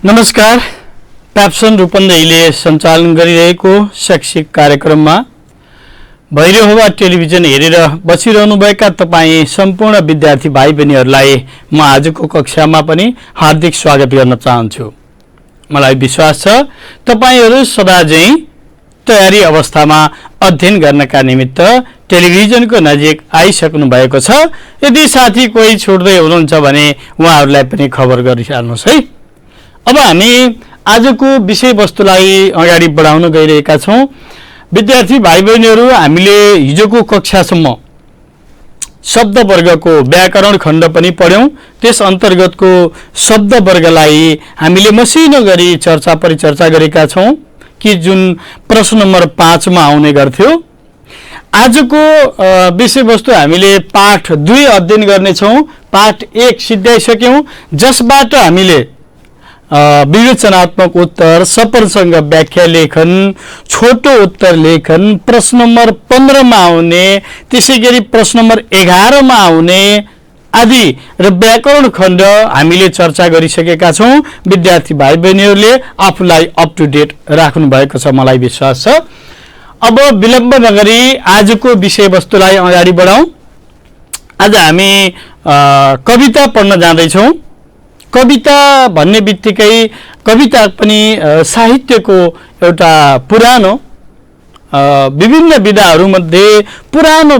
नमस्कार। प्याप्सन रूपन्देहीले सञ्चालन गरिरहेको शैक्षिक कार्यक्रममा भैरहवा टेलिभिजन हेरेर बसिरहनुभएका तपाईँ सम्पूर्ण विद्यार्थी भाइ बहिनीहरूलाई म आजको कक्षामा पनि हार्दिक स्वागत गर्न चाहन्छु। मलाई विश्वास छ तपाईहरू सदा झैं तयारी अवस्थामा अध्ययन गर्नका निमित्त टेलिभिजनको नजिक आइसक्नु भएको छ। यदि साथी कोही छुट्दै हुनुहुन्छ भने उहाँहरूलाई पनि खबर गरिहाल्नुहोस् है। अब हामी आजको विषयवस्तुलाई अगाडि बढाउन गइरहेका छौं। विद्यार्थी भाइ बहिनीहरू, हामीले हिजोको कक्षासम्म शब्द वर्गको व्याकरण खण्ड पनि पढ्यौं। त्यस अन्तर्गतको शब्द वर्गलाई हामीले मसिनो गरी चर्चा परिचर्चा गरेका छौं कि जुन प्रश्न नम्बर 5 मा आउने गर्थ्यो। आजको विषयवस्तु हामीले पाठ 2 अध्ययन गर्नेछौं। पाठ 1 सिद्ध्याइसक्यौं, जसबाट हामीले विवेचनात्मक उत्तर, सप्रसंग व्याख्या लेखन, छोटो उत्तर लेखन, प्रश्न नम्बर 15 मा आउने, त्यसैगरी प्रश्न नम्बर 11 मा आउने आदि र व्याकरण खण्ड हामीले चर्चा गरिसकेका छौं। विद्यार्थी भाइ बहिनीहरूले आफूलाई अप टु डेट राख्नु भएको छ, मलाई विश्वास छ। अब विलम्ब नगरी आजको विषयवस्तुलाई अगाडि बढाउँ। आज हामी कविता पढ्न जाँदैछौं। कविता भन्ने बित्तिकै कविता पनि साहित्यको एउटा पुरानो विभिन्न विधाहरूमध्ये पुरानो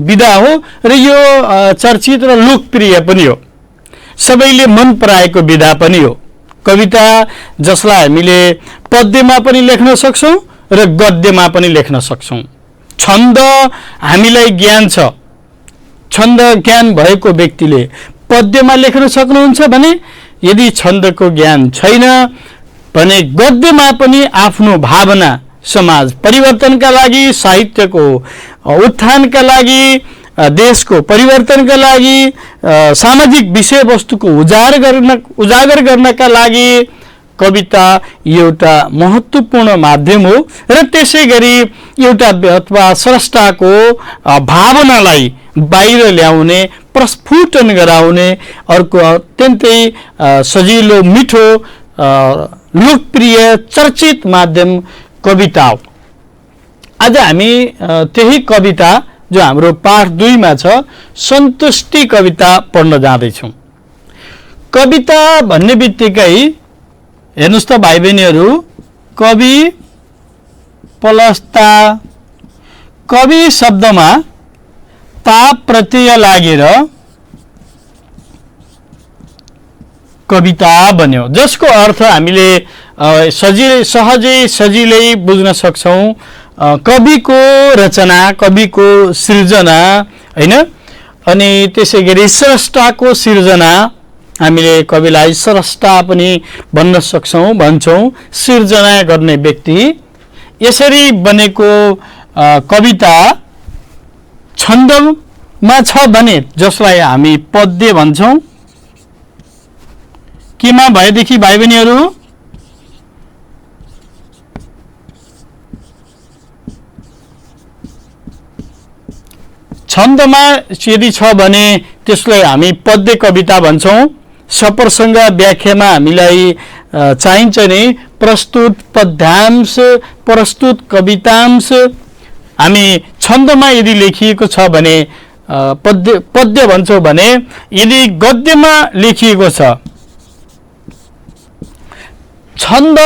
विधा हो र यो चर्चित र लोकप्रिय पनि हो, सबैले मन पराएको विधा पनि हो। कविता जसलाई हामीले पद्यमा पनि लेख्न सक्छौं र गद्यमा पनि लेख्न सक्छौं। छन्द हामीलाई ज्ञान छ, छन्द ज्ञान भएको व्यक्तिले पद्यमा लेख्न सक्नुहुन्छ भने, यदि छन्दको ज्ञान छैन भने गद्यमा पनि आफ्नो भावना समाज परिवर्तनका लागि, साहित्यको उत्थानका लागि, देशको परिवर्तनका लागि, सामाजिक विषयवस्तुको उजागर गर्नका लागि कविता एउटा महत्त्वपूर्ण माध्यम हो र त्यसैगरी एउटा अथवा स्रष्टाको भावनालाई बाहिर ल्याउने, प्रस्फुटन गराउने अर्को अत्यन्तै सजिलो, मिठो, लोकप्रिय, चर्चित माध्यम कविता हो। आज हामी त्यही कविता जो हाम्रो पाठ 2 मा छ, सन्तुष्टि कविता पढ्न जाँदैछौं। कविता भन्ने बित्तिकै हेर्नुस् त भाइ बहिनीहरू, कवि प्लस ता, कवि शब्दमा ता प्रत्यय लागेर कविता बन्यो, जसको अर्थ हामीले सहजै सजिलै बुझ्न सक्छौं। कविको रचना, कविको सृजना, हैन? अनि त्यसैगरी स्रष्टाको सृजना, हामीले कविलाई स्रष्टा पनि भन्न सक्छौं, भन्छौं, सृजना गर्ने व्यक्ति। यसरी बनेको कविता छन्दमा छ भने जसलाई हामी पद्य भन्छौं। केमा भएदेखि भाइ बहिनीहरू? छन्दमा यदि छ भने त्यसलाई हामी पद्य कविता भन्छौं। सप्रसंग व्याख्यामा हामीलाई चाहिन्छ नि प्रस्तुत पद्यांश, प्रस्तुत कवितांश। हामी छन्दमा यदि लेखिएको छ भने पद्य भन्छौं भने, यदि गद्यमा लेखिएको छ, छन्द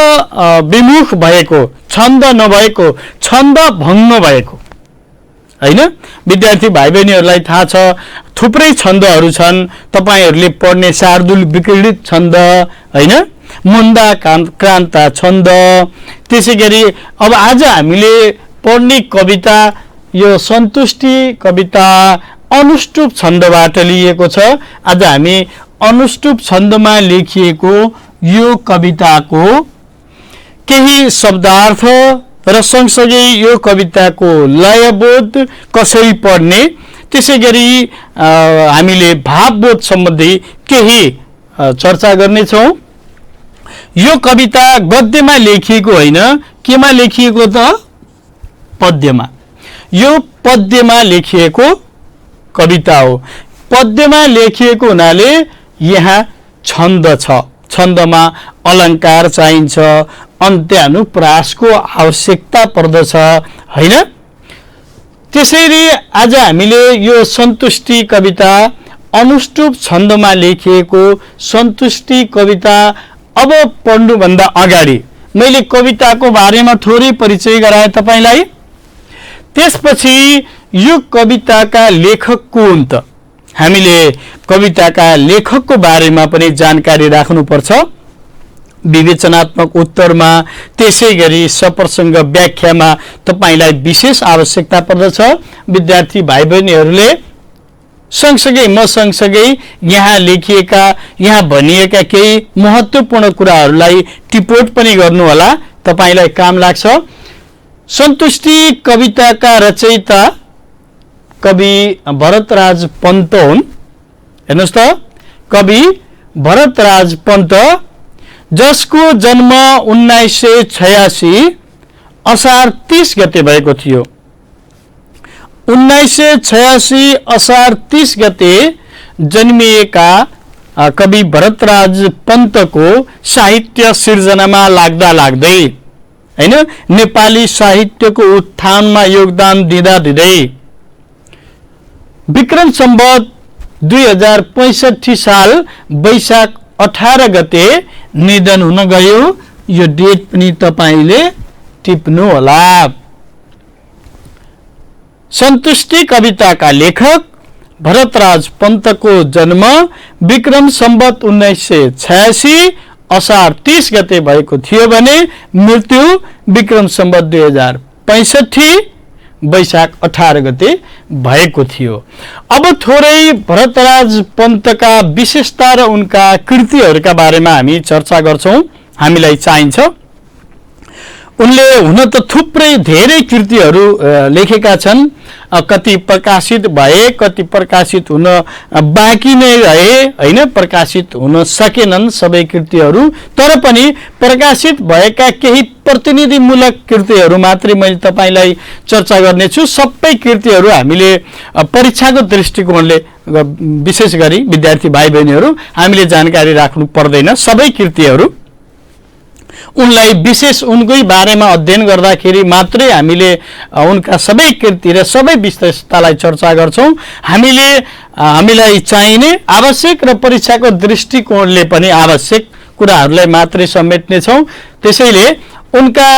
विमुख भएको, छन्द नभएको, छन्द भङ्ग भएको, हैन? विद्यार्थी भाइ बहिनीहरूलाई थाहा छ थुप्रै छन्दहरू छन्। तपाईहरूले पढ्ने शार्दूल विक्रीडित छन्द, हैन? मन्दा क्रान्ता छन्द। त्यसैगरी अब आज हामीले पढ्ने कविता यो सन्तुष्टि कविता अनुष्टुप छन्दबाट लिएको छ। आज हामी अनुष्टुप छन्दमा लेखिएको यो कविताको केही शब्दार्थ र सँगसँगै यो कविताको लयबोध कसरी पढ्ने, त्यसैगरी हामीले भावबोध सम्बन्धी केही चर्चा गर्नेछौं। यो कविता गद्यमा लेखिएको होइन, केमा लेखिएको त? पद्यमा। यो पद्यमा लेखिएको कविता हो। पद्यमा लेखिएको हुनाले यहाँ छन्द छ। छन्दमा अलङ्कार चाहिन्छ, अन्त्यानुप्रासको आवश्यकता पर्दछ हैन। त्यसैले आज हामीले यो सन्तुष्टि कविता अनुष्टुप छन्दमा लेखिएको सन्तुष्टि कविता अब पढ्नुभन्दा अगाडि मैले कविताको बारेमा थोरै परिचय गराएँ तपाईलाई। त्यसपछि यो कविताका लेखक को हुन् त, हामीले कविताका लेखकको बारेमा पनि जानकारी राख्नुपर्छ। विवेचनात्मक उत्तरमा त्यसैगरी सप्रसङ्ग व्याख्यामा तपाईलाई विशेष आवश्यकता पर्दछ। विद्यार्थी भाइ बहिनीहरूले सँगसँगै म सँगसँगै यहाँ लेखिएका यहाँ भनिएका केही महत्त्वपूर्ण कुराहरूलाई टिप्पणी पनि गर्नुहोला, तपाईलाई काम लाग्छ। सन्तुष्टि कविताका रचयिता कवि भरतराज पन्त हुन्। हेर्नुहोस् त, कवि भरतराज पन्त, जसको जन्म 1986 असार 30 गते भएको थियो। 1986 असार 30 गते जन्मिएका कवि भरतराज पन्तको साहित्य सिर्जनामा लाग्दा लाग्दै हैन, नेपाली साहित्यको उत्थानमा योगदान दिँदा दिँदै विक्रम सम्वत 2065 साल वैशाख 18 गते निधन हुन गयो। यो डेट पनि तपाईले टिप्नु होला। सन्तुष्टि कविताका लेखक भरतराज पन्तको जन्म विक्रम सम्वत 1986 असार 30 गते भएको थियो भने मृत्यु विक्रम सम्वत 2065 वैशाख 18 गते भएको थियो। अब थोरै भरतराज पन्तका विशेषता र उनका कृतिहरूका बारेमा हामी चर्चा गर्छौं। हामीलाई चाहिन्छ, उनले हुन त थुप्रै धेरै कृतिहरू लेखेका छन्, कति प्रकाशित भए, कति प्रकाशित हुन बाँकी नै रहे हैन, प्रकाशित हुन सकेनन् सबै कृतिहरू। तर पनि प्रकाशित भएका केही प्रतिनिधिमूलक कृतिहरू मात्रै मैले तपाईलाई चर्चा गर्नेछु। सबै कृतिहरू हामीले परीक्षाको दृष्टिकोणले विशेष गरी विद्यार्थी भाइ बहिनीहरू हामीले जानकारी राख्नु पर्दैन। सबै कृतिहरू उनलाई विशेष उनकै बारेमा अध्ययन गर्दाखेरि मात्रै हामीले उनका सबै कृति र सबै विशेषतालाई चर्चा गर्छौं। हामीलाई चाहिने आवश्यक र परीक्षाको दृष्टिकोणले पनि आवश्यक कुराहरूलाई मात्रै समेट्नेछौँ। त्यसैले उनका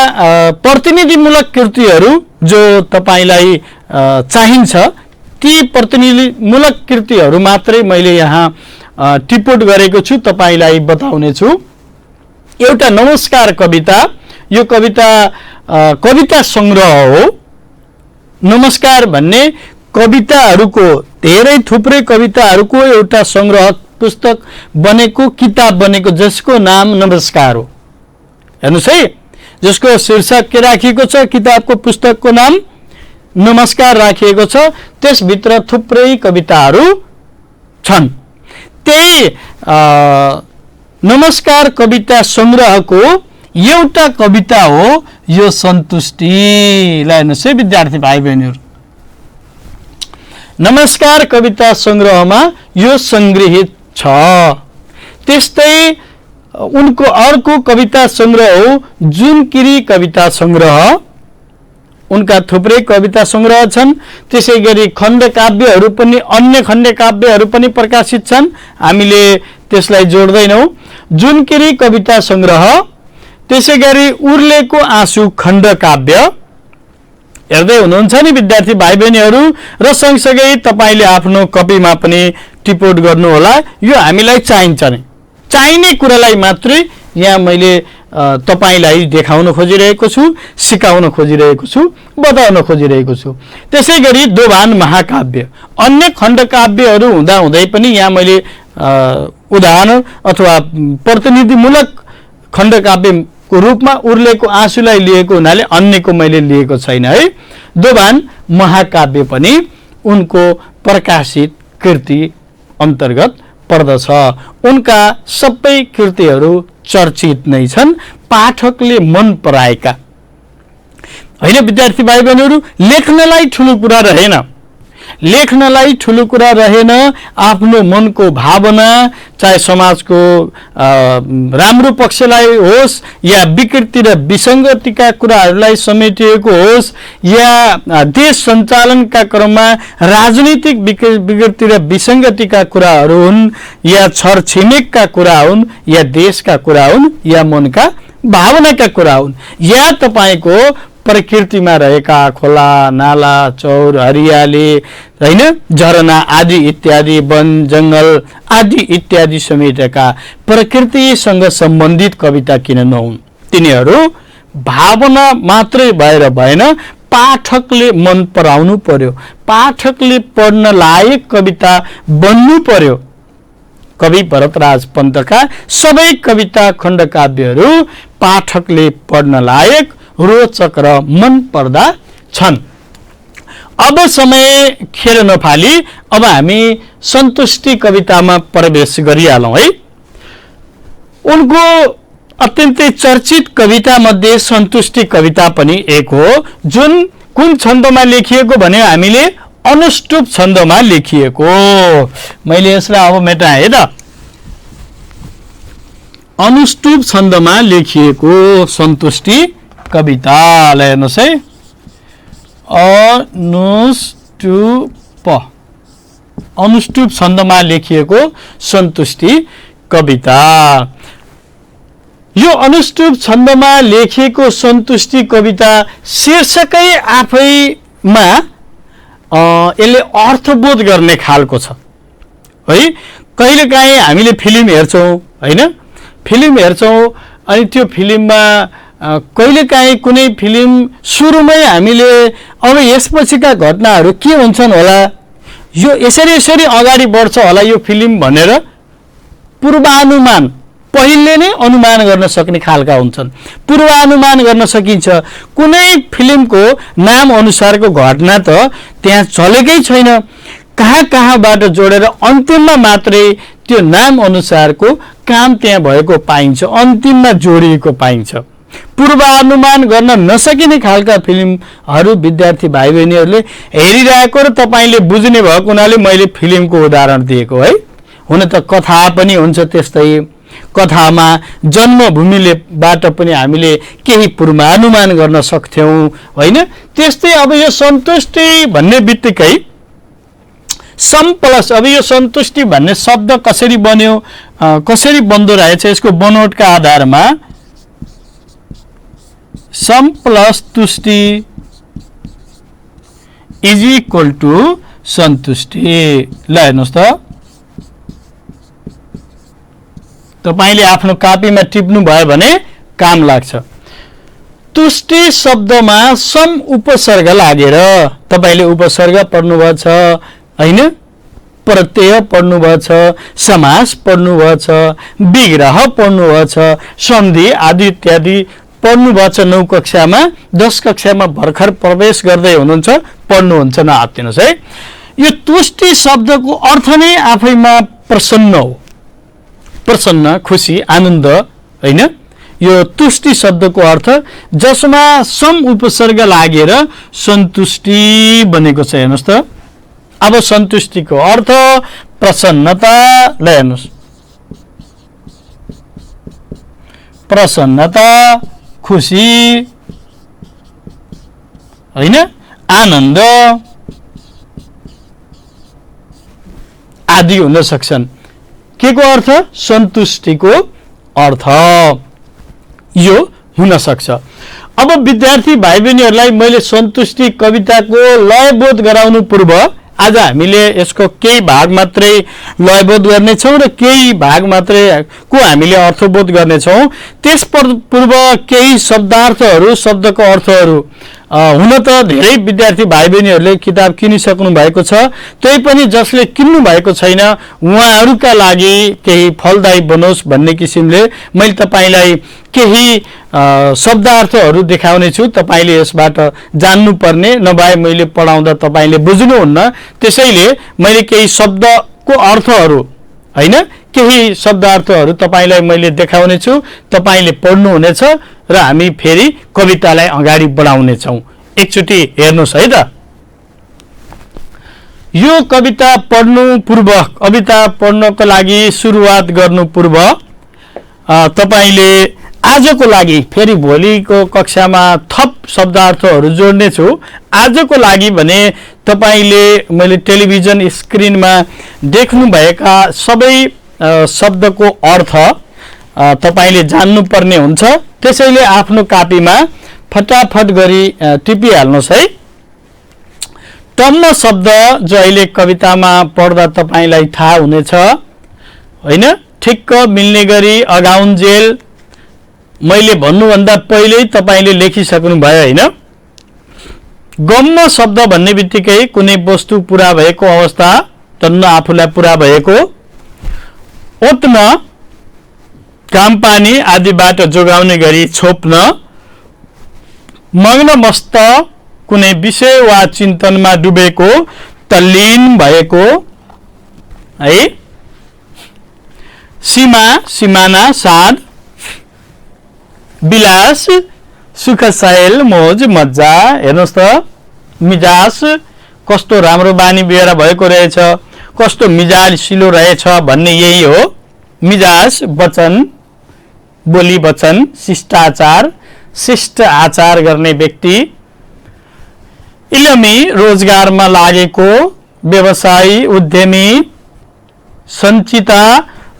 प्रतिनिधिमूलक कृतिहरू जो तपाईलाई चाहिन्छ ती प्रतिनिधिमूलक कृतिहरू मात्रै मैले यहाँ टिप्पणी गरेको छु, तपाईलाई बताउने छु। एउटा नमस्कार कविता, यो कविता कविता संग्रह हो। नमस्कार भन्ने कविताहरूको धेरै थुप्रै कविताहरूको एउटा संग्रह पुस्तक बनेको, किताब बनेको, जसको नाम नमस्कार हो। हेर्नुस् है, जसको शीर्षक के राखिएको छ, किताबको पुस्तकको नाम नमस्कार राखिएको छ। त्यसभित्र थुप्रै कविताहरू छन्। त्यही नमस्कार कविता संग्रहको एउटा कविता हो यो सन्तुष्टि। हेर्नुहोस् है विद्यार्थी भाइ बहिनीहरू, नमस्कार कविता संग्रहमा यो संग्रहित छ। त्यस्तै उनको अर्को कविता संग्रह हो जुनकिरी कविता संग्रह। उनका थुप्रै कविता संग्रह छन्। त्यसैगरी खण्डकाव्यहरू पनि, अन्य खण्डकाव्यहरू पनि प्रकाशित छन्। हामीले त्यसलाई जोड्दैनौं। जुनकिरी कविता संग्रह, त्यसैगरी उर्लेको आँसु खण्डकाव्य। हेर्दै हुनुहुन्छ नि विद्यार्थी भाइ बहिनीहरू, र सँगसँगै तपाईले आफ्नो कपीमा पनि टिप्पणी गर्नु होला। यो हामीलाई चाहिन्छ नै, चाहिने कुरालाई मात्रै यहाँ मैले तपाईलाई देखाउन खोजिरहेको छु, सिकाउन खोजिरहेको छु, बताउन खोजिरहेको छु। त्यसैगरी दोभान महाकाव्य, अन्य खण्डकाव्यहरू हुँदा हुँदै पनि यहाँ मैले उदाहरण अथवा प्रतिनिधिमूलक खण्डकाव्यको रूपमा उर्लेको आँसुलाई लिएको हुनाले अन्यको मैले लिएको छैन है। दोभान महाकाव्य पनि उनको प्रकाशित कृति अन्तर्गत पर्दछ। उनका सबै कृतिहरू चर्चित नै छन्, पाठकले मन पराएका। हैन विद्यार्थी भाइ बहिनीहरू, लेख्नलाई ठूलो कुरा रहेन, लेख्नलाई ठुलो कुरा रहेन, आफ्नो मनको भावना चाहे समाजको राम्रो पक्षलाई होस् या विकृति र विसङ्गतिका कुराहरूलाई समेटिएको होस् या देश सञ्चालनका क्रममा राजनीतिक विकृति र विसङ्गतिका कुराहरू हुन् या छरछिमेकका कुरा हुन् या देशका कुरा हुन् या मनका भावनाका कुरा हुन् या तपाईको प्रकृतिमा रहेका खोला नाला चौर हरियाली हैन झरना आदि इत्यादि वन जंगल आदि इत्यादि समेटेका प्रकृतिसँग सम्बन्धित कविता किन नहुन्। तिनीहरू भावना मात्रै भएर भएन, पाठकले मन पराउनु पर्यो, पाठकले पढ्न लायक कविता बन्नु पर्यो। कवि भरतराज पन्तका सबै कविता खण्डकाव्यहरू पाठकले पढ्न लायक, रोचक र मन पर्दा छन्। अब समय खेर नफाली अब हामी सन्तुष्टि कवितामा प्रवेश गरिहालौं है। उनको अत्यन्तै चर्चित कविता मध्ये सन्तुष्टि कविता पनि एक हो, जुन कुन छन्दमा लेखिएको भने हामीले अनुष्टुप छन्दमा लेखिएको। मैले यसलाई अब मेटाएँ त, अनुष्टुप छन्दमा लेखिएको सन्तुष्टि कविता हेर्नुहोस् है। अनुष्टुप छन्दमा लेखिएको सन्तुष्टि कविता। यो अनुष्टुप छन्दमा लेखिएको सन्तुष्टि कविता शीर्षकै आफैमा यसले अर्थबोध गर्ने खालको छ है। कहिलेकाहीँ हामीले फिल्म हेर्छौँ हैन, फिल्म हेर्छौँ अनि त्यो फिल्ममा कहिलेकाहीँ कुनै फिल्म सुरुमै हामीले अब यसपछिका घटनाहरू के हुन्छन् होला, यो यसरी अगाडि बढ्छ होला यो फिल्म भनेर पूर्वानुमान पहिले नै अनुमान गर्न सक्ने खालका हुन्छन्। पूर्वानुमान गर्न सकिन्छ। कुनै फिल्मको नाम अनुसारको घटना त त्यहाँ चलेकै छैन, कहाँबाट जोडेर अन्तिममा मात्रै त्यो नाम अनुसारको काम त्यहाँ भएको पाइन्छ, अन्तिममा जोडिएको पाइन्छ। पूर्वानुमान गर्न नसकिने खालका फिल्महरू विद्यार्थी भाइ बहिनीहरूले हेरिरहेको र तपाईले बुझ्ने भएको हुनाले मैले फिल्मको उदाहरण दिएको है। हुन त कथा पनि हुन्छ त्यस्तै, कथामा जन्मभूमिबाट पनि हामीले केही पूर्वानुमान गर्न सक्थ्यौं हैन। त्यस्तै अब यो सन्तुष्टि भन्ने बित्तिकै सम प्लस, अब यो सन्तुष्टि भन्ने शब्द कसरी बन्यो, कसरी बन्दो रहेछ, यसको बनोटका आधारमा सम प्लस तुष्टि इज इक्वल टु सन्तुष्टि। ल हेर्नुहोस् त, तपाईले आफ्नो कापीमा टिप्नु भयो भने काम लाग्छ। तुष्टि शब्दमा सम उपसर्ग लागेर, तपाईले उपसर्ग पढ्नुभएको छ हैन, प्रत्यय पढ्नुभएको छ, समास पढ्नुभएको छ, विग्रह पढ्नुभएको छ, सन्धि आदि इत्यादि पढ्नुभएको छ 9 कक्षामा। 10 कक्षामा भर्खर प्रवेश गर्दै हुनुहुन्छ, पढ्नुहुन्छ नआत्तिनुहोस् है। यो तुष्टि शब्दको अर्थ नै आफैमा प्रसन्न हो, प्रसन्न, खुसी, आनन्द हैन। यो तुष्टि शब्दको अर्थ जसमा सम उपसर्ग लागेर सन्तुष्टि बनेको छ। हेर्नुहोस् त, अब सन्तुष्टिको अर्थ प्रसन्नता। ल हेर्नुहोस्, प्रसन्नता, खुसी हैन, आनन्द आदि हुन सक्छन्। के को अर्थ? सन्तुष्टिको अर्थ यो हुन सक्छ। अब विद्यार्थी भाइ बहिनीहरूलाई मैले सन्तुष्टि कविताको लयबोध गराउनु पूर्व आज हामीले यसको केही भाग मात्रै लयबोध गर्नेछौँ र केही भाग मात्रै को हामीले अर्थबोध गर्नेछौँ। त्यस पूर्व केही शब्दार्थहरू, शब्दको अर्थहरू हुन त धेरै विद्यार्थी भाइ बहिनीहरूले किताब किनिसक्नु भएको छ, त्यही पनि जसले किन्नु भएको छैन उहाँहरूका लागि केही फलदायी बनोस् भन्ने किसिमले मैले तपाईलाई केही शब्दार्थहरू देखाउने छु। तपाईले यसबाट जान्नुपर्ने, नभए मैले पढाउँदा तपाईले बुझ्नुहुन्न, त्यसैले मैले केही शब्दको अर्थहरू हैन, केही शब्दार्थहरू तपाईलाई मैले देखाउने छु, तपाईले पढ्नुहुनेछ र हामी फेरि कवितालाई अगाडि बढाउने छौं। एकचोटि हेर्नुस् है त। यो कविता पढ्नु पूर्व, कविता पढ्नको लागि सुरुवात गर्नु पूर्व तपाईले आजको लागि, फेरि भोलिको कक्षामा थप शब्दार्थहरू जोड्ने छु, आजको लागि भने तपाईले मैले टेलिभिजन स्क्रिनमा देख्नु भएका सबै शब्दको अर्थ तपाईले जान्नुपर्ने हुन्छ। त्यसैले आफ्नो कापीमा फटाफट गरी टिपिहाल्नुहोस् है। टम्म शब्द जो अहिले कवितामा पढ्दा तपाईलाई थाहा हुनेछ हैन, ठिक्क मिल्ने गरी अगाउन्जेल मैले भन्नुभन्दा पहिल्यै तपाईले लेखिसक्नु भयो हैन। गम्म शब्द भन्ने बित्तिकै कुनै वस्तु पूरा भएको अवस्था, तन्न आफूलाई पूरा भएको, ओत्न, काम पानी आदिबाट जोगाउने गरी छोप्न, मग्न मस्त कुनै विषय वा चिन्तनमा डुबेको, तल्लीन भएको है। सीमा, सिमाना, साध, विलास, सुख सहेल, मोज मज्जा। हेर्नुहोस् त, मिजाज कस्तो राम्रो बानी बेहोरा भएको रहेछ, कस्तो मिजाजिलो रहेछ भन्ने यही हो। मिजाज वचन, बोली वचन, शिष्टाचार, शिष्ट आचार गर्ने व्यक्ति। इलमी, रोजगारमा लागेको, व्यवसायी, उद्यमी, सञ्चिता,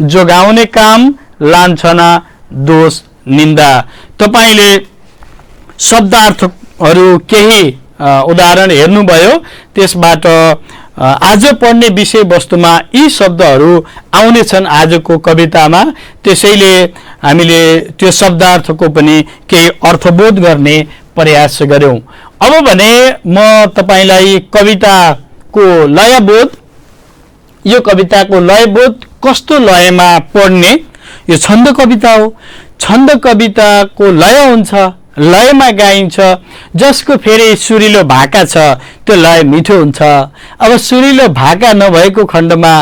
जोगाउने काम, लान्छना, दोष, निन्दा। तपाईले शब्दार्थहरू केही उदाहरण हेर्नुभयो, त्यसबाट आज पढ्ने विषय वस्तुमा यी शब्दहरू आउनेछन् आजको कवितामा। त्यसैले हामीले त्यो शब्दार्थको पनि केही अर्थबोध गर्ने प्रयास गर्यौं। अब भने म तपाईलाई कविताको लयबोध, यो कविताको लयबोध कस्तो लयमा पढ्ने, यो छन्द कविता हो। छन्द कविताको लय हुन्छ, लयमा गाइन्छ, जसको फेरि सुरिलो भाका छ त्यो लय मिठो हुन्छ। अब सुरिलो भाका नभएको खण्डमा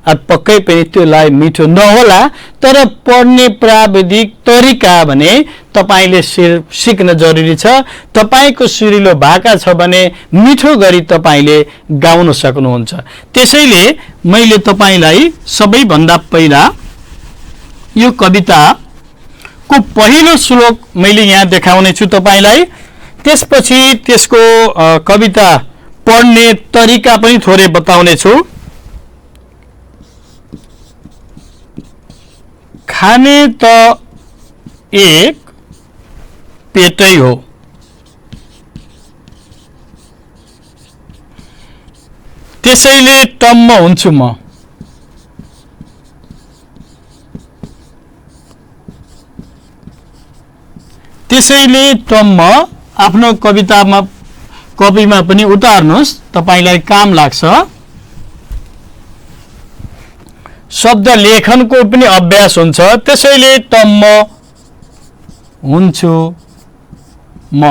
पक्कै पनि त्यो लय मिठो नहोला, तर पढ्ने प्राविधिक तरिका भने तपाईले सिक्न जरुरी छ। तपाईको सुरिलो भाका छ भने मिठो गरी तपाईले गाउन सक्नुहुन्छ। त्यसैले मैले तपाईलाई सबैभन्दा पहिला यो कविता को पहिलो श्लोक मैले यहाँ देखाउने छु तपाईलाई। त्यसपछि त्यसको कविता पढ्ने तरिका पनि थोरै बताउने छु। खाने त एक पेटै हो, त्यसैले टम्म हुन्छु म। त्यसैले टम्म आफ्नो कवितामा, कपीमा पनि उतार्नुहोस्, तपाईलाई काम लाग्छ। शब्द लेखनको पनि अभ्यास हुन्छ। त्यसैले टम्म हुन्छु म।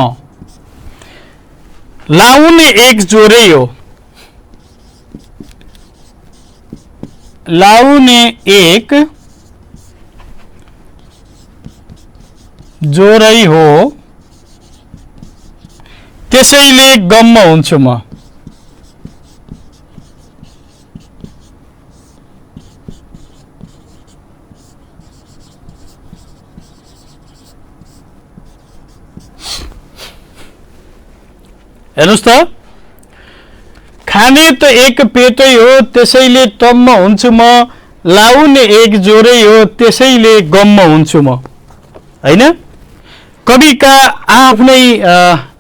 लाउने एक जोरै हो, लाउने एक जोरै हो, त्यसैले गम्म हुन्छु म। हेर्नुस् त, खाने त एक पेटै हो, त्यसैले टम्म हुन्छु म। लाउने एक जोरै हो, त्यसैले गम्म हुन्छु म। हैन, कविका आफ्नै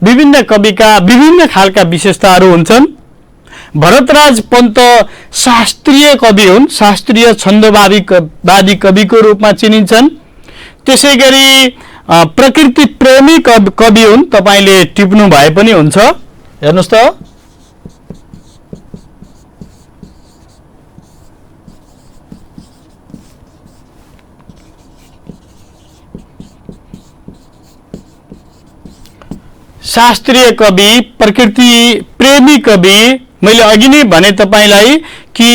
विभिन्न कविका विभिन्न खालका विशेषताहरू हुन्छन्। भरतराज पन्त शास्त्रीय कवि हुन्, शास्त्रीय छन्दवादी कविको रूपमा चिनिन्छन्। त्यसै गरी प्रकृति प्रेमी कवि हुन्, तपाईले टिप्नु भए पनि हुन्छ। हेर्नुस् त, शास्त्रीय कवि, प्रकृति प्रेमी कवि। मैले अघि नै भने तपाईलाई कि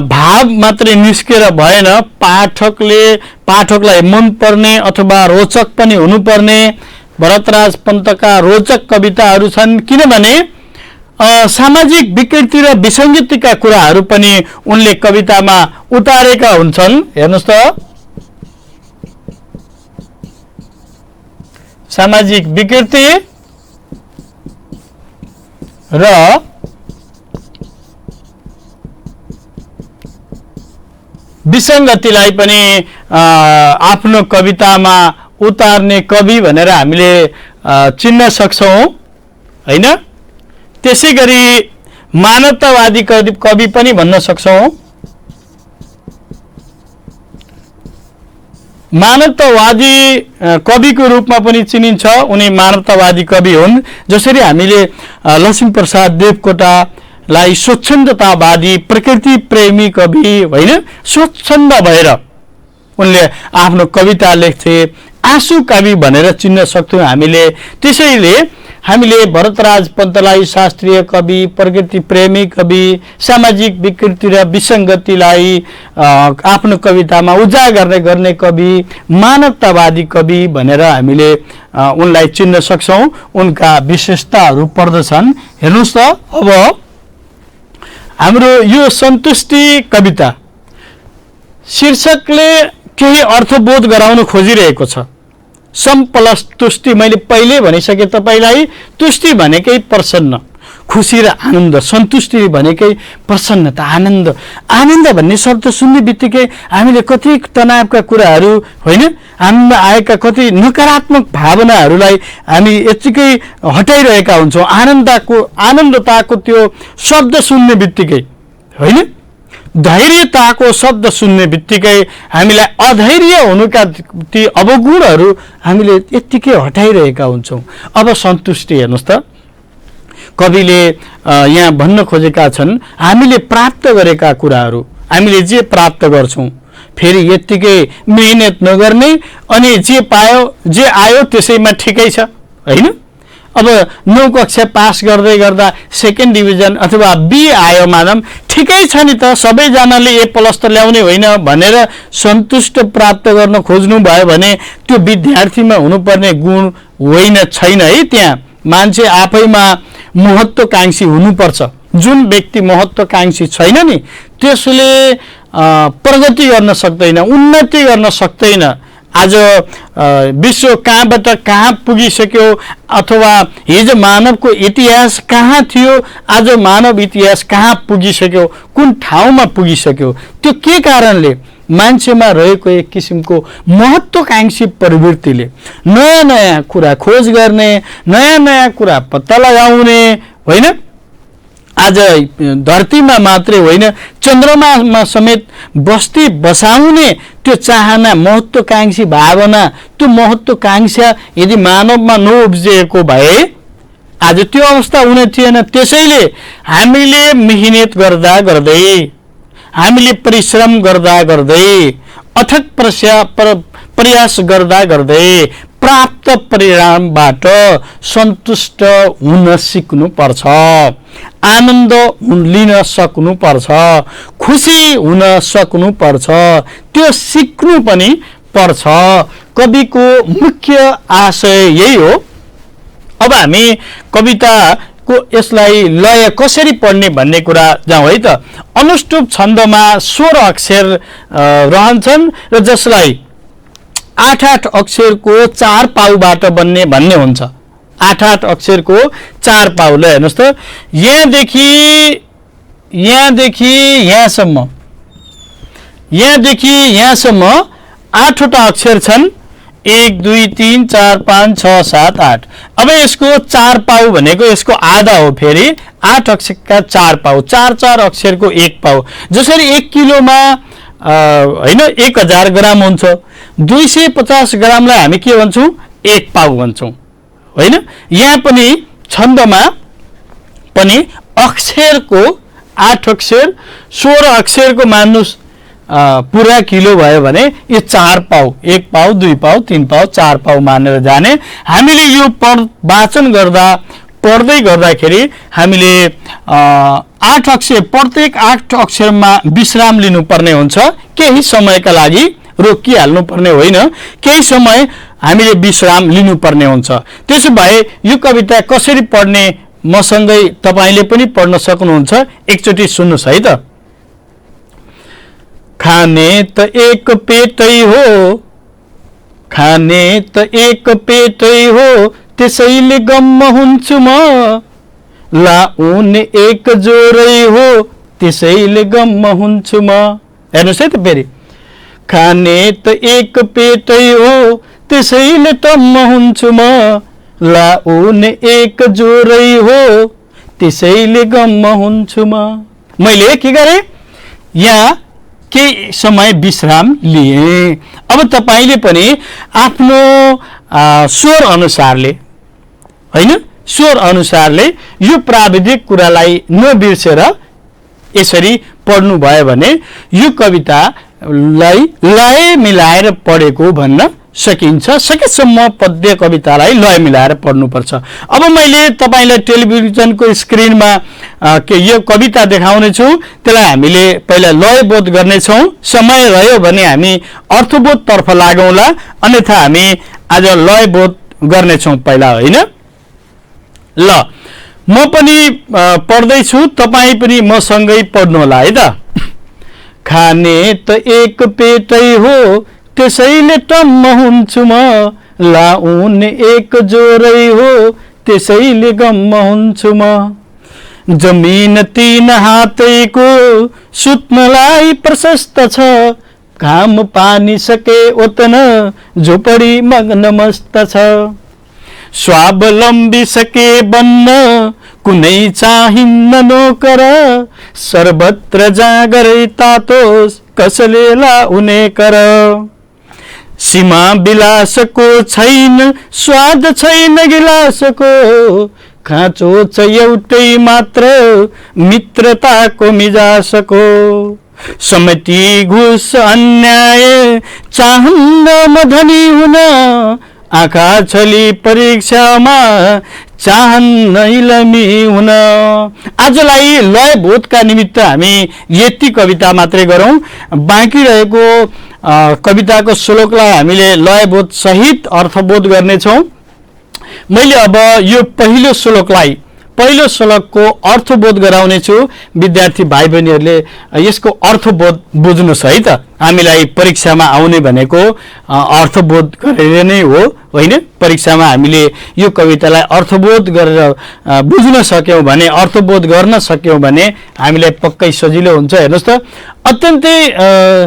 भाव मात्रै निस्केर भएन, पाठकलाई मन पर्ने अथवा रोचक पनि हुनुपर्ने। भरतराज पन्तका रोचक कविताहरू छन्, किनभने सामाजिक विकृति र विसङ्गतिका कुराहरू पनि उनले कवितामा उतारेका हुन्छन्। हेर्नुस् त, सामाजिक विकृति र विसङ्गतिलाई पनि आफ्नो कवितामा उतार्ने कवि भनेर हामीले चिन्न सक्छौं हैन। त्यसैगरी मानवतावादी कवि पनि भन्न सक्छौं। मानवतावादी कविको रूपमा पनि चिनिन्छ, उनी मानवतावादी कवि हुन्। जसरी हामीले लक्ष्मीप्रसाद देवकोटालाई स्वच्छन्दतावादी प्रकृति प्रेमी कवि हैन, स्वच्छन्द भएर उनले आफ्नो कविता लेख्थे, आँसु कवि भनेर चिन्न सक्थ्यौं हामीले। त्यसैले हामीले भरतराज पन्तलाई शास्त्रीय कवि, प्रकृति प्रेमी कवि, सामाजिक विकृति र विसङ्गतिलाई आफ्नो कवितामा उजागर गर्ने कवि, मानवतावादी कवि भनेर हामीले उनलाई चिन्न सक्छौं। उनका विशेषताहरू पर्दछन्। हेर्नुस् त, अब हाम्रो यो सन्तुष्टि कविता शीर्षकले केही अर्थबोध गराउन खोजिरहेको छ। सम प्लस तुष्टि, मैले पहिले भनिसके तपाईलाई। तुष्टि भनेकै प्रसन्न, खुसी र आनन्द, सन्तुष्टि भनेकै प्रसन्नता, आनन्द। आनन्द भन्ने शब्द सुन्ने बित्तिकै हामीले कति तनावका कुराहरू होइन, हामीमा आएका कति नकारात्मक भावनाहरूलाई हामी यतिकै हटाइरहेका हुन्छौँ। आनन्दताको त्यो शब्द सुन्ने बित्तिकै होइन, धैर्यताको शब्द सुन्ने बित्तिकै हामीलाई अधैर्य हुनुका ती अवगुणहरू हामीले यत्तिकै हटाइरहेका हुन्छौँ। अब सन्तुष्टि हेर्नुहोस् त, कविले यहाँ भन्न खोजेका छन् हामीले प्राप्त गरेका कुराहरू, हामीले जे प्राप्त गर्छौँ फेरि यत्तिकै मेहनत नगर्ने अनि जे पायो जे आयो त्यसैमा ठिकै छ हैन। अब 9 कक्षा पास गर्दै गर्दा सेकेन्ड डिभिजन अथवा बी आयो मानम, ठिकै छ नि त, सबैजनाले ए प्लस त ल्याउने होइन भनेर सन्तुष्ट प्राप्त गर्न खोज्नु भयो भने त्यो विद्यार्थीमा हुनुपर्ने गुण होइन, छैन है। त्यहाँ मान्छे आफैमा महत्त्वकांक्षी हुनुपर्छ। जुन व्यक्ति महत्त्वकांक्षी छैन नि त्यसले प्रगति गर्न सक्दैन, उन्नति गर्न सक्दैन। आज विश्व कहाँबाट कहाँ पुगिसक्यो, अथवा हिजो मानवको इतिहास कहाँ थियो, आज मानव इतिहास कहाँ पुगिसक्यो, कुन ठाउँमा पुगिसक्यो, त्यो के कारणले? मान्छेमा रहेको एक किसिमको महत्त्वकांक्षी प्रवृत्तिले। नयाँ नयाँ कुरा खोज गर्ने, नयाँ नयाँ कुरा पत्ता लगाउने होइन। आज धरतीमा मात्रै होइन, चन्द्रमामा समेत बस्ती बसाउने त्यो चाहना, महत्त्वकांक्षी भावना, त्यो महत्त्वकांक्षा यदि मानवमा नउब्जिएको भए आज त्यो अवस्था हुने थिएन। त्यसैले हामीले मेहनत गर्दा गर्दै, हामीले परिश्रम गर्दा गर्दै, अथक प्रयास गर्दा गर्दै प्राप्त परिणामबाट सन्तुष्ट हुन सिक्नु पर्छ, आनन्द लिन सक्नु पर्छ, खुसी हुन सक्नु पर्छ, त्यो सिक्नु पनि पर्छ। कविको मुख्य आशय यही हो। अब हामी कविताको यसलाई लय कसरी पढ्ने भन्ने कुरा जाउँ है त। अनुष्टुप छन्दमा 16 अक्षर रहन्छन् र जसलाई 8-8 अक्षरको 4 पाउबाट बन्ने भन्ने हुन्छ। 8-8 अक्षरको 4 पाउ। ल हेर्नुहोस् त, यहाँदेखि यहाँसम्म, यहाँदेखि यहाँसम्म 8वटा अक्षर छन्। 1 2 3 4 5 6 7 8। अब यसको 4 पाउ भनेको यसको आधा हो। फेरि 8 अक्षरका 4 पाउ, 4 अक्षरको 1 पाउ। जसरी 1 किलोमा होइन 1000 ग्राम हुन्छ, 250 ग्रामलाई हामी के भन्छौँ? 1 पाउ भन्छौँ होइन। यहाँ पनि छन्दमा पनि अक्षरको 8 अक्षर 16 अक्षरको मान्नुस् पुरा किलो भयो भने यो 4 पाउ, 1 पाउ 2 पाउ 3 पाउ 4 पाउ मानेर जाने। हामीले यो वाचन गर्दा पढ्दै गर्दाखेरि हामीले 8 अक्षर, प्रत्येक 8 अक्षरमा विश्राम लिनुपर्ने हुन्छ। केही समयका लागि रोकिहाल्नु पर्ने होइन, केही समय हामीले विश्राम लिनुपर्ने हुन्छ। त्यसो भए यो कविता कसरी पढ्ने मसँगै तपाईले पनि पढ्न सक्नुहुन्छ। एकचोटि सुन्नुस् है त। खाने त एक पेटै हो, खाने त एक पेटै हो, त्यसैले गम्म हुन्छु म। लाउने एक जोरै हो, त्यसैले गम्म हुन्छु म। हेर्नुहोस् है त फेरि। खाने त एक पेटै हो, त्यसैले टम्म हुन्छु म। लाउने एक जोरै हो, त्यसैले गम्म हुन्छु म। मैले के गरेँ, यहाँ केही समय विश्राम लिए। अब तपाईले पनि आफ्नो स्वर अनुसारले, हैन, स्वर अनुसारले यो प्राविधिक कुरालाई नबिर्सेर यसरी पढ्नु भयो भने यो कवितालाई लय मिलाएर पढेको भन्न सकिन्छ। सकेसम्म पद्य कवितालाई लय मिलाएर पढ्नुपर्छ। अब मैले तपाईलाई टेलिभिजनको स्क्रिनमा यो कविता देखाउने छु। त्यसलाई हामीले पहिला लयबोध गर्नेछौँ। समय रह्यो भने हामी अर्थबोधतर्फ लागौँला, अन्यथा हामी आज लयबोध गर्नेछौँ पहिला, होइन? ल, म पनि पढ्दैछु, तपाईँ पनि मसँगै पढ्नुहोला है त। खाने त एक पेटै हो, त्यसैले टम्म हुन्छु म। लाउने एक जोरै हो, त्यसैले गम्म हुन्छु म। जमिन 3 हातैको सुत्नलाई प्रशस्त छ। घाम पानी सके ओतन झोपडी मग्न मस्त छ। स्वावलम्बी सके बन्न कुनै चाहिन्न नोकर। सर्वत्र जागरै तातोस् कसले लाउने कर। सीमा विलासको छैन, स्वाद छैन गिलासको। खाँचो छ एउटै मात्र, मित्रताको मिजासको। समिति घुस अन्याय चाहन्न म धनी हुन। आँखा छली परीक्षामा चाहन्न इलमी हुन। आजलाई लयबोधका निमित्त हामी यति कविता मात्रै गरौँ। बाँकी रहेको कविताको श्लोकलाई हामीले लयबोध सहित अर्थबोध गर्नेछौँ। मैले अब यो पहिलो श्लोकको अर्थबोध गराउने छु। विद्यार्थी भाइ बहिनीहरूले यसको अर्थबोध बुझ्नुहोस् है त। हामीलाई परीक्षामा आउने भनेको अर्थबोध गरेर नै हो, होइन? परीक्षामा हामीले यो कवितालाई अर्थबोध गरेर बुझ्न सक्यौँ भने, अर्थबोध गर्न सक्यौँ भने हामीलाई पक्कै सजिलो हुन्छ। हेर्नुहोस् त, अत्यन्तै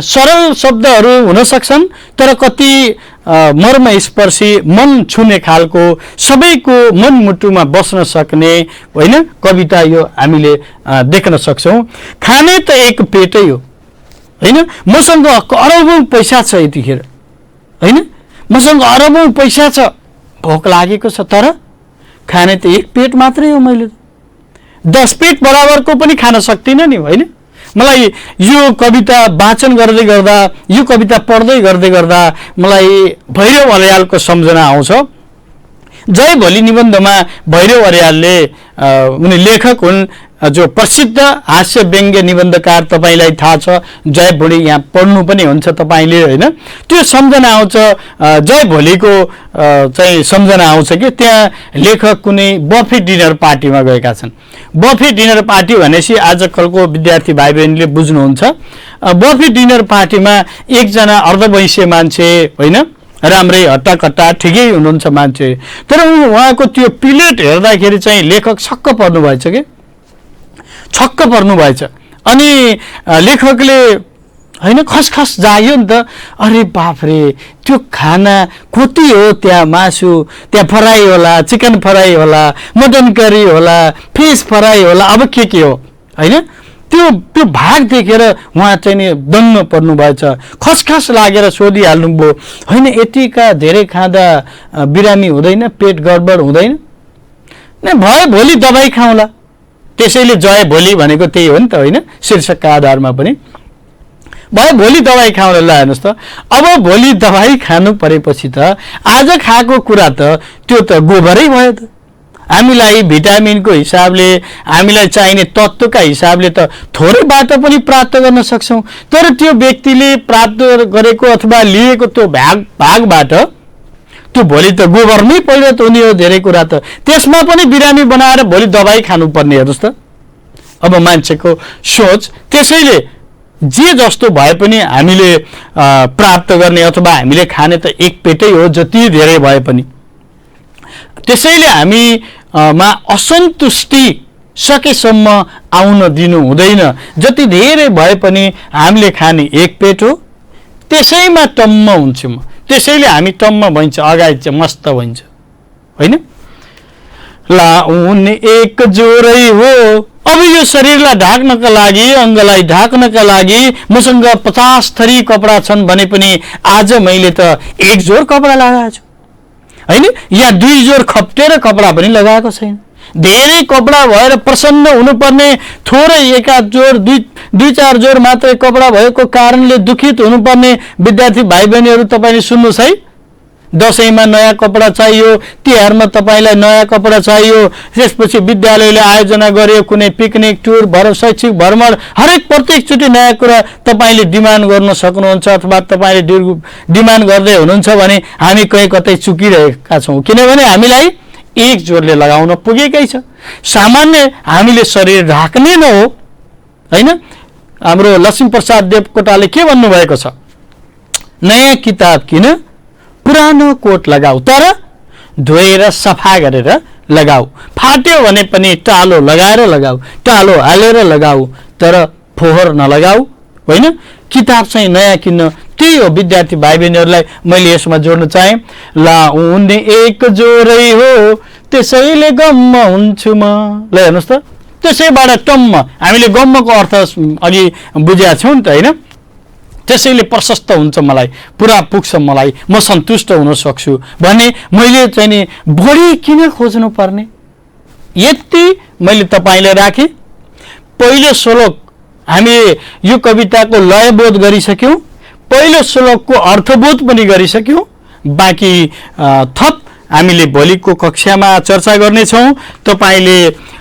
सरल शब्दहरू हुन सक्छन्, तर कति मर्मस्पर्शी, मन छुने खालको, सबैको मनमुटुमा बस्न सक्ने, होइन, कविता यो हामीले देख्न सक्छौँ। खाने त एक पेटै हो, होइन? मसँग अरबौं पैसा छ यतिखेर, होइन? मसँग अरबौं पैसा छ, भोक लागेको छ, तर खाने त एक पेट मात्रै हो। मैले 10 पेट बराबरको पनि खान सक्दिनँ नि, होइन? मलाई यो कविता वाचन गर्दै गर्दा, यो कविता पढ्दै गर्दै गर्दा मलाई भैरव अर्यालको सम्झना आउँछ। जय भोलि निबन्धमा भैरव अर्यालले, उनी लेखक हुन्, जो प्रसिद्ध हास्य व्यङ्ग्य निबन्धकार, तपाईँलाई थाहा छ। जय भोलि यहाँ पढ्नु पनि हुन्छ तपाईँले, होइन? त्यो सम्झना आउँछ। जय भोलिको चाहिँ सम्झना आउँछ कि त्यहाँ लेखक कुनै बफे डिनर पार्टीमा गएका छन्। बफे डिनर पार्टी भनेपछि आजकलको विद्यार्थी भाइ बहिनीले बुझ्नुहुन्छ। बफे डिनर पार्टीमा एकजना अर्धवैश्य मान्छे, होइन, राम्रै हट्टाकट्टा ठिकै हुनुहुन्छ मान्छे, तर उहाँको त्यो प्लेट हेर्दाखेरि चाहिँ लेखक छक्क पर्नु भएछ कि, छक्क पर्नु भएछ। अनि लेखकले, होइन, खसखस जाग्यो नि त। अरे बाफरे, त्यो खाना कति हो? त्यहाँ मासु, त्यहाँ फ्राई होला, चिकन फ्राई होला, मटन करी होला, फिस फ्राई होला, अब के हो, होइन? त्यो भाग देखेर उहाँ चाहिँ नि दङ्ग पर्नु भएछ। खसखस लागेर सोधिहाल्नु भयो, होइन, यतिका धेरै खाँदा बिरामी हुँदैन, पेट गडबड हुँदैन? नै भयो, भोलि दबाई खाउँला। त्यसैले जय भोलि भनेको त्यही हो नि त, होइन? शीर्षकका आधारमा पनि भयो, भोलि दबाई खाउँ ल। हेर्नुहोस् त, अब भोलि दबाई खानु परेपछि त आज खाएको कुरा त त्यो त गोबरै भयो त। हामीलाई भिटामिनको हिसाबले, हामीलाई चाहिने तत्त्वका हिसाबले त थोरैबाट पनि प्राप्त गर्न सक्छौँ, तर त्यो व्यक्तिले प्राप्त गरेको अथवा लिएको त्यो भागबाट त्यो भोलि त गोबर नै परिणत हुने हो धेरै कुरा त। त्यसमा पनि बिरामी बनाएर भोलि दबाई खानुपर्ने, हेर्नुहोस् त अब मान्छेको सोच। त्यसैले जे जस्तो भए पनि हामीले प्राप्त गर्ने अथवा हामीले खाने त एक पेटै हो, जति धेरै भए पनि। त्यसैले हामीमा असन्तुष्टि सकेसम्म आउन दिनु हुँदैन। जति धेरै भए पनि हामीले खाने एक पेट हो, त्यसैमा टम्म हुन्छु म। त्यसैले हामी टम्म भइन्छ, अगाडि चाहिँ मस्त भइन्छ, होइन? लाउन एक जोरै हो। अब यो शरीरलाई ढाक्नका लागि, अङ्गलाई ढाक्नका लागि मसँग 50 थरी कपडा छन् भने पनि आज मैले त एक जोर कपडा लगाएको छु, होइन? या 2 जोर खप्टेर कपडा पनि लगाएको छैन। धेरै कपडा भएर प्रसन्न हुनुपर्ने, थोरै एकाध जोर 2-4 जोर मात्रै कपडा भएको कारणले दुखित हुनुपर्ने विद्यार्थी भाइ बहिनीहरू तपाईँले सुन्नुहोस् है। दसैँमा नयाँ कपडा चाहियो, तिहारमा तपाईँलाई नयाँ कपडा चाहियो, त्यसपछि विद्यालयले आयोजना गर्यो कुनै पिकनिक टुर, शैक्षिक भ्रमण, हरेक प्रत्येकचोटि नयाँ कुरा तपाईँले डिमान्ड गर्न सक्नुहुन्छ अथवा तपाईँले डिमान्ड गर्दै हुनुहुन्छ भने हामी कहीँ कतै चुकिरहेका छौँ। किनभने हामीलाई एक जोरले लगाउन पुगेकै छ। सामान्य हामीले शरीर ढाक्ने न हो, होइन? हाम्रो लक्ष्मीप्रसाद देवकोटाले के भन्नुभएको छ? नयाँ किताब किन, पुरानो कोट लगाऊ, तर धोएर सफा गरेर लगाऊ। फाट्यो भने पनि टालो लगाएर लगाऊ, टालो हालेर लगाऊ, तर फोहोर नलगाऊ, होइन? किताब चाहिँ नयाँ किन्न। त्यही हो विद्यार्थी भाइ बहिनीहरूलाई मैले यसमा जोड्न चाहेँ। लाउन एक जोरै हो, त्यसैले गम्म हुन्छु म। ल हेर्नुहोस् त, त्यसैबाट टम्म। हामीले गम्मको अर्थ अघि बुझेका छौँ नि त, होइन? त्यसैले प्रशस्त हुन्छ मलाई, पुरा पुग्छ मलाई, म सन्तुष्ट हुन सक्छु भने मैले चाहिँ नि बढी किन खोज्नु पर्ने? यति मैले तपाईँले राखेँ। पहिलो श्लोक हामीले यो कविताको लयबोध गरिसक्यौँ, पहिलो श्लोकको अर्थबोध पनि गरिसक्यौँ। बाँकी थप हामीले भोलिको कक्षामा चर्चा गर्नेछौँ। तपाईँले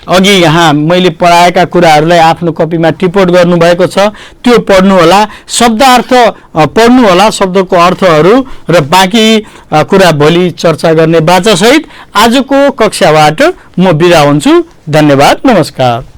अघि यहाँ मैले पढाएका कुराहरूलाई आफ्नो कपीमा टिप्पण गर्नुभएको छ, त्यो पढ्नु होला, शब्दार्थ पढ्नु होला, शब्दको अर्थहरू, र बाँकी कुरा भोलि चर्चा गर्ने बाचासहित आजको कक्षाबाट म बिदा हुन्छु। धन्यवाद, नमस्कार।